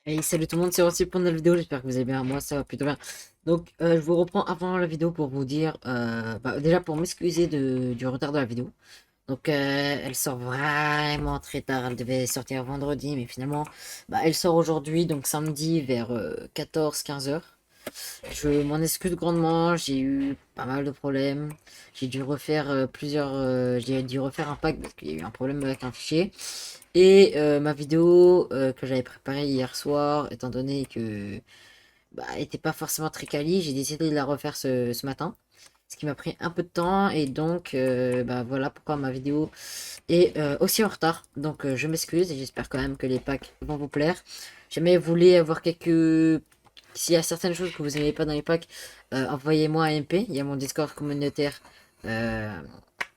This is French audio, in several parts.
Hey, salut tout le monde, c'est aussi pour une nouvelle vidéo, j'espère que vous allez bien, moi ça va plutôt bien. Donc je vous reprends avant la vidéo pour vous dire, déjà pour m'excuser du retard de la vidéo. Donc elle sort vraiment très tard, elle devait sortir vendredi, mais finalement elle sort aujourd'hui, donc samedi vers 14-15 heures. Je m'en excuse grandement, j'ai eu pas mal de problèmes. J'ai dû refaire j'ai dû refaire un pack parce qu'il y a eu un problème avec un fichier. Et ma vidéo que j'avais préparée hier soir, étant donné que était pas forcément très quali, j'ai décidé de la refaire ce matin. Ce qui m'a pris un peu de temps et donc voilà pourquoi ma vidéo est aussi en retard. Donc je m'excuse et j'espère quand même que les packs vont vous plaire. Jamais vous voulez avoir quelques... S'il y a certaines choses que vous n'aimez pas dans les packs, envoyez-moi un MP. Il y a mon Discord communautaire euh,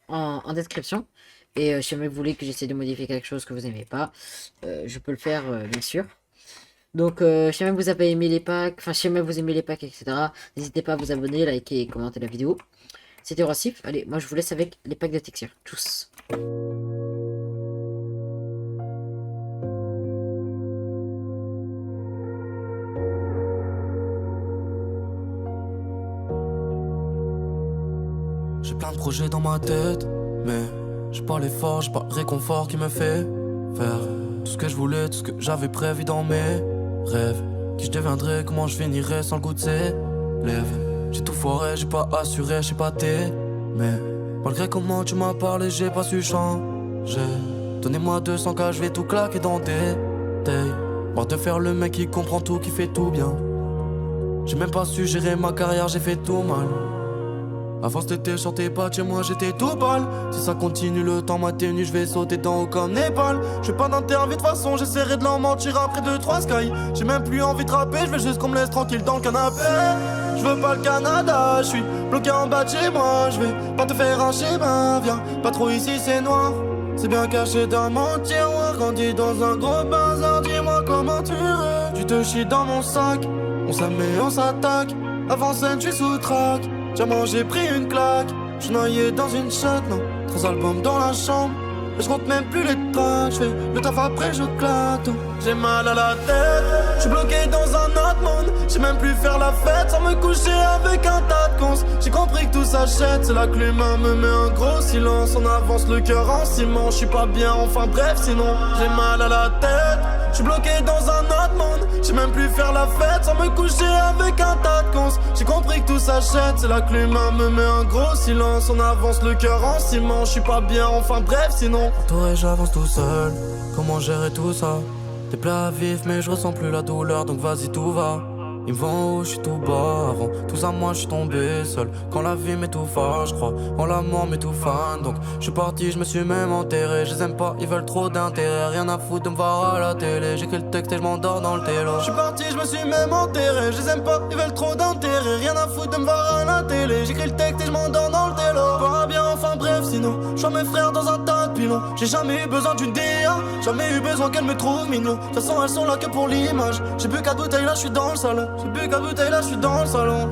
en description. Et si jamais vous voulez que j'essaie de modifier quelque chose que vous n'aimez pas, je peux le faire bien sûr. Donc si jamais vous avez aimé les packs, enfin si jamais vous aimez les packs, etc. N'hésitez pas à vous abonner, liker et commenter la vidéo. C'était Rossif. Allez, moi je vous laisse avec les packs de texture. Tous. J'ai plein de projets dans ma tête, mais j'ai pas l'effort, j'ai pas le réconfort qui me fait faire tout ce que je voulais, tout ce que j'avais prévu dans mes rêves. Qui je deviendrais, comment je finirais sans le goût de ses lèvres. J'ai tout foiré, j'ai pas assuré, j'ai pas mais malgré comment tu m'as parlé, j'ai pas su changer. Donnez-moi 200K, je vais tout claquer dans tes tailles. Mort de faire le mec qui comprend tout, qui fait tout bien. J'ai même pas su gérer ma carrière, j'ai fait tout mal. Avant c'était je sortais pas de chez moi, j'étais tout pâle. Si ça continue le temps m'a tenu, je vais sauter dans haut comme Népal. Je fais pas d'interview de façon, j'essaierai de leur mentir après 2-3 sky. J'ai même plus envie de rapper, je veux juste qu'on me laisse tranquille dans le canapé. Je veux pas le Canada, je suis bloqué en bas de chez moi. Je vais pas te faire un schéma, viens, pas trop ici c'est noir. C'est bien caché dans mon tiroir, grandi dans un gros bazar. Dis-moi comment tu veux, tu te chies dans mon sac. On s'aime et on s'attaque, avant scène tu sous track. Diamant j'ai pris une claque, je suis noyé dans une chatte, non, 3 albums dans la chambre. Et je compte même plus les tracks, je fais le taf après je claque. J'ai mal à la tête, je suis bloqué dans un autre monde. J'ai même plus faire la fête sans me coucher avec un tas de cons. J'ai compris que tout s'achète, c'est là que l'humain me met un gros silence. On avance le cœur en ciment, je suis pas bien, enfin bref sinon. J'ai mal à la tête, je suis bloqué dans un autre monde. J'ai même plus faire la fête sans me coucher avec un tas de cons. J'ai compris que tout s'achète, c'est là que l'humain me met un gros silence. On avance le cœur en ciment, je suis pas bien, enfin bref sinon. Entouré j'avance tout seul, comment gérer tout ça? Des plats vifs mais je ressens plus la douleur donc vas-y tout va. Ils me vont haut, je suis tout bas. Avant tout ça, moi je suis tombé seul. Quand la vie m'étouffe, je crois en la mort m'étouffant. Donc je suis parti, je me suis même enterré. Je les aime pas, ils veulent trop d'intérêt. Rien à foutre de me voir à la télé. J'écris le texte et je m'endors dans le télo. Je suis parti, je me suis même enterré. Je les aime pas, ils veulent trop d'intérêt. Rien à foutre de me voir à la télé. J'écris le texte et je m'endors dans le télo. Pas bien, enfin bref, sinon je vois mes frères dans un tas de pilons. J'ai jamais eu besoin d'une DA, jamais eu besoin qu'elle me trouve mignon. De toute façon, elles sont là que pour l'image. J'ai bu 4 bouteilles, là je suis dans le salon. J'ai bu 4 bouteilles, là je suis dans le salon.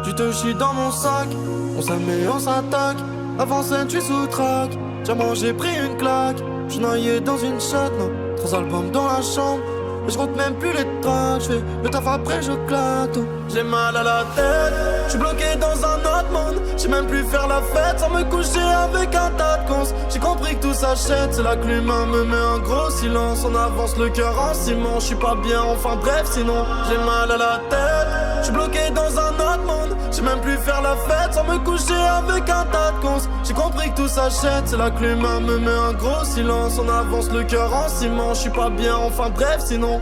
Tu te chies dans mon sac, on s'aime et on s'attaque. Avant scène, tu sous track. Diamant, j'ai pris une claque. J'suis noyé dans une chatte, non, 3 albums dans la chambre. Et je compte même plus les tracks, j'fais le taf après je claque. J'ai mal à la tête, j'suis bloqué dans un autre monde. J'ai même plus faire la fête sans me coucher avec un tas de cons. J'ai compris que tout s'achète, c'est là que l'humain me met un gros silence. On avance le cœur en ciment, je suis pas bien, enfin bref sinon. J'ai mal à la tête, je suis bloqué dans un autre monde. J'ai même plus faire la fête sans me coucher avec un tas de cons. J'ai compris que tout s'achète, c'est là que l'humain me met un gros silence. On avance le cœur en ciment, je suis pas bien, enfin bref sinon.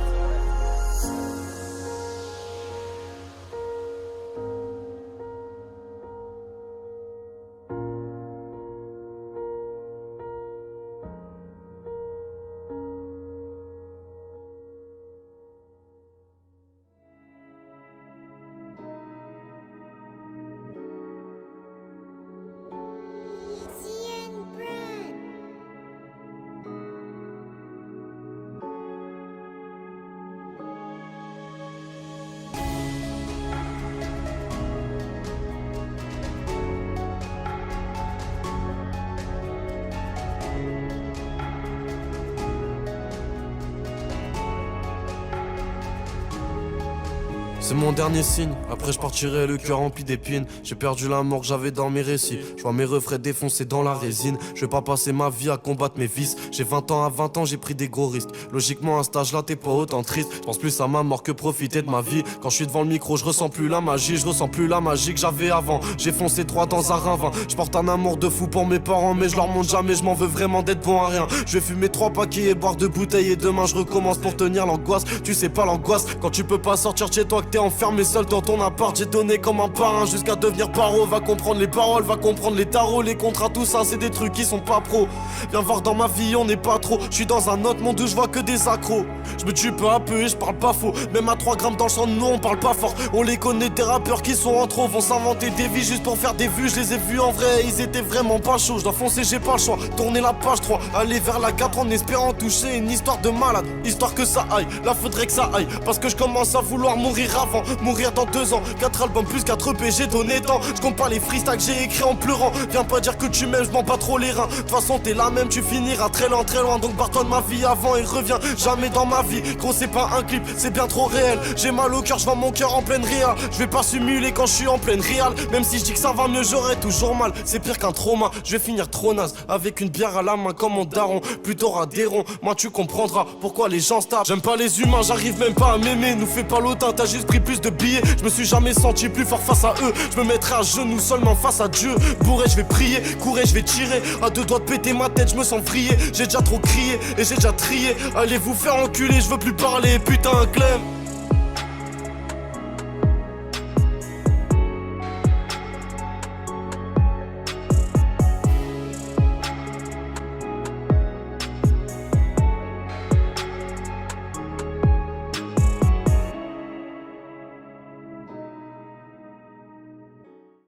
C'est mon dernier signe, après je partirai le cœur rempli d'épines. J'ai perdu l'amour que j'avais dans mes récits. Je vois mes refrains défoncés dans la résine. Je vais pas passer ma vie à combattre mes vices. J'ai 20 ans, à 20 ans j'ai pris des gros risques. Logiquement à cet âge là t'es pas autant triste. Je pense plus à ma mort que profiter de ma vie. Quand je suis devant le micro je ressens plus la magie. Je ressens plus la magie que j'avais avant. J'ai foncé droit dans un ravin. Je porte un amour de fou pour mes parents, mais je leur montre jamais. Je m'en veux vraiment d'être bon à rien. Je vais fumer 3 paquets et boire 2 bouteilles. Et demain je recommence pour tenir l'angoisse. Tu sais pas l'angoisse quand tu peux pas sortir de chez toi, que t'es enfermé seul dans ton appart. J'ai donné comme un parrain jusqu'à devenir paro. Va comprendre les paroles, va comprendre les tarots, les contrats, tout ça c'est des trucs qui sont pas pro. Viens voir dans ma vie on n'est pas trop. Je suis dans un autre monde où je vois que des accros. Je me tue peu à peu et je parle pas faux. Même à 3 grammes dans le champ de nous on parle pas fort. On les connaît des rappeurs qui sont en trop. Vont s'inventer des vies juste pour faire des vues. Je les ai vus en vrai, ils étaient vraiment pas chauds. Je dois foncer, j'ai pas le choix. Tourner la page 3, aller vers la 4 en espérant toucher une histoire de malade. Histoire que ça aille, là faudrait que ça aille. Parce que je commence à vouloir mourir avant. Mourir dans 2 ans, 4 albums plus 4 EP, j'ai donné tant. Je compte pas les freestyles que j'ai écrits en pleurant. Viens pas dire que tu m'aimes, je m'en pas trop les reins. De toute façon t'es là même, tu finiras très loin. Donc barre-toi de ma vie avant et reviens jamais dans ma vie. Gros c'est pas un clip, c'est bien trop réel. J'ai mal au cœur, je vends mon cœur en pleine réa. Je vais pas simuler quand je suis en pleine réal. Même si je dis que ça va mieux, j'aurai toujours mal. C'est pire qu'un trauma, je vais finir trop naze. Avec une bière à la main comme mon daron. Plutôt radéron, moi tu comprendras pourquoi les gens se tapent. J'aime pas les humains, j'arrive même pas à m'aimer. Nous fais pas l'autain, t'as juste pris plus de billets. Je me suis jamais senti plus fort face à eux. Je me mettrai à genoux seulement face à Dieu. Bourré, je vais prier, courir, je vais tirer. À 2 doigts de péter ma tête, je me sens vrillé. J'ai déjà trop crié et j'ai déjà trié. Allez vous faire enculer, je veux plus parler, putain, Clem.